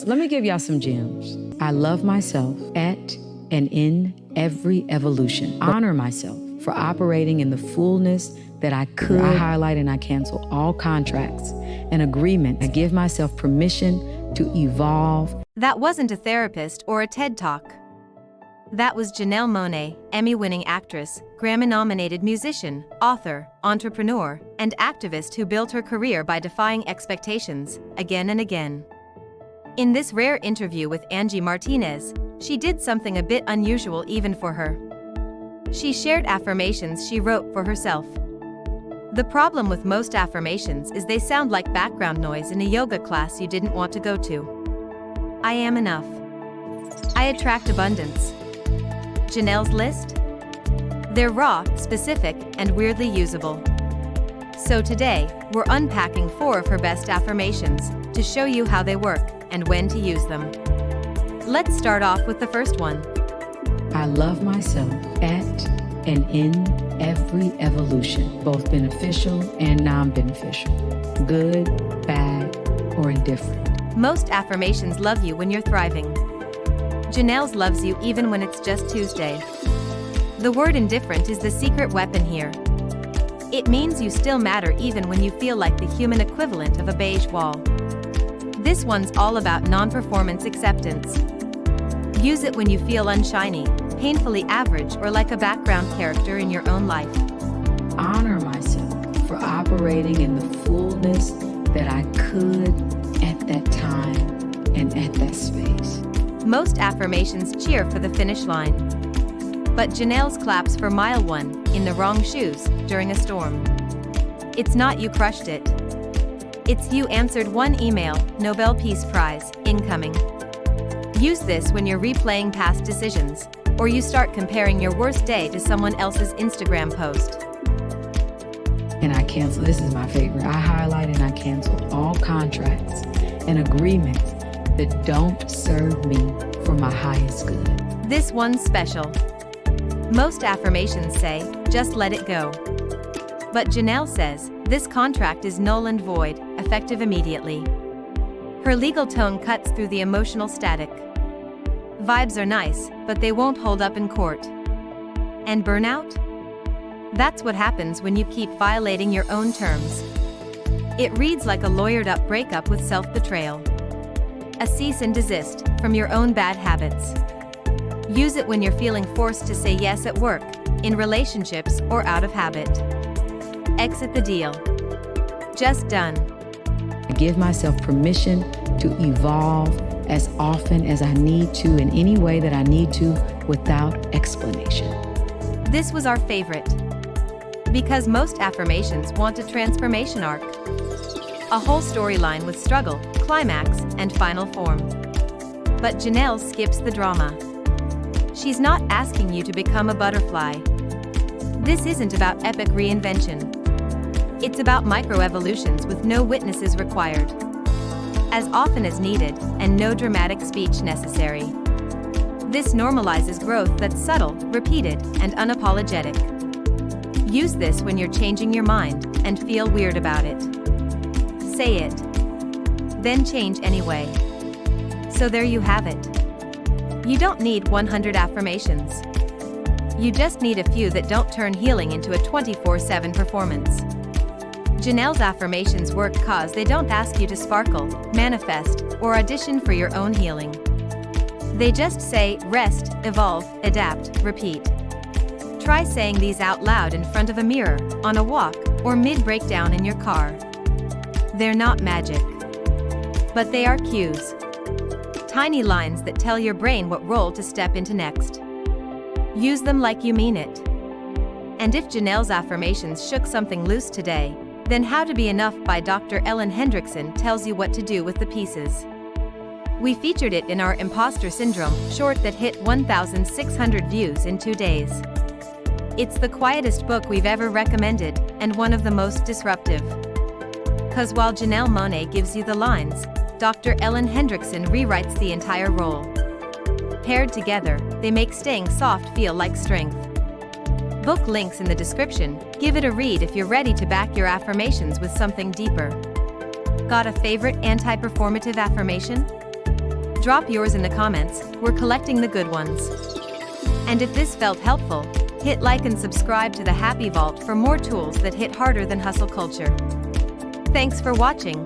Let me give y'all some gems. I love myself at and in every evolution. Honor myself for operating in the fullness that I could. I highlight and I cancel all contracts and agreements. I give myself permission to evolve. That wasn't a therapist or a TED Talk. That was Janelle Monáe, Emmy-winning actress, Grammy-nominated musician, author, entrepreneur, and activist who built her career by defying expectations, again and again. In this rare interview with Angie Martinez, she did something a bit unusual even for her. She shared affirmations she wrote for herself. The problem with most affirmations is they sound like background noise in a yoga class you didn't want to go to. I am enough. I attract abundance. Janelle's list? They're raw, specific, and weirdly usable. So today, we're unpacking 4 of her best affirmations to show you how they work and when to use them. Let's start off with the first one. I love myself at and in every evolution, both beneficial and non-beneficial, good, bad, or indifferent. Most affirmations love you when you're thriving. Janelle's loves you even when it's just Tuesday. The word indifferent is the secret weapon here. It means you still matter even when you feel like the human equivalent of a beige wall. This one's all about non-performance acceptance. Use it when you feel unshiny, painfully average, or like a background character in your own life. Honor myself for operating in the fullness that I could at that time and at that space. Most affirmations cheer for the finish line. But Janelle's claps for mile 1, in the wrong shoes, during a storm. It's not you crushed it. It's you answered one email, Nobel Peace Prize, incoming. Use this when you're replaying past decisions, or you start comparing your worst day to someone else's Instagram post. And I cancel, this is my favorite, I highlight and I cancel all contracts and agreements that don't serve me for my highest good. This one's special. Most affirmations say, just let it go. But Janelle says, this contract is null and void, effective immediately. Her legal tone cuts through the emotional static. Vibes are nice, but they won't hold up in court. And burnout? That's what happens when you keep violating your own terms. It reads like a lawyered-up breakup with self-betrayal. A cease and desist from your own bad habits. Use it when you're feeling forced to say yes at work, in relationships, or out of habit. Exit the deal. Just done. I give myself permission to evolve as often as I need to in any way that I need to without explanation. This was our favorite. Because most affirmations want a transformation arc. A whole storyline with struggle, climax, and final form. But Janelle skips the drama. She's not asking you to become a butterfly. This isn't about epic reinvention. It's about microevolutions with no witnesses required. As often as needed, and no dramatic speech necessary. This normalizes growth that's subtle, repeated, and unapologetic. Use this when you're changing your mind and feel weird about it. Say it. Then change anyway. So there you have it. You don't need 100 affirmations. You just need a few that don't turn healing into a 24/7 performance. Janelle's affirmations work cause they don't ask you to sparkle, manifest, or audition for your own healing. They just say, rest, evolve, adapt, repeat. Try saying these out loud in front of a mirror, on a walk, or mid-breakdown in your car. They're not magic. But they are cues. Tiny lines that tell your brain what role to step into next. Use them like you mean it. And if Janelle's affirmations shook something loose today, then How to Be Enough by Dr. Hendriksen tells you what to do with the pieces. We featured it in our Imposter Syndrome short that hit 1,600 views in 2 days. It's the quietest book we've ever recommended, and one of the most disruptive. 'Cause while Janelle Monáe gives you the lines, Dr. Hendriksen rewrites the entire role. Paired together, they make staying soft feel like strength. Book links in the description. Give it a read if you're ready to back your affirmations with something deeper. Got a favorite anti-performative affirmation? Drop yours in the comments, we're collecting the good ones. And if this felt helpful, hit like and subscribe to the Happy Vault for more tools that hit harder than hustle culture. Thanks for watching.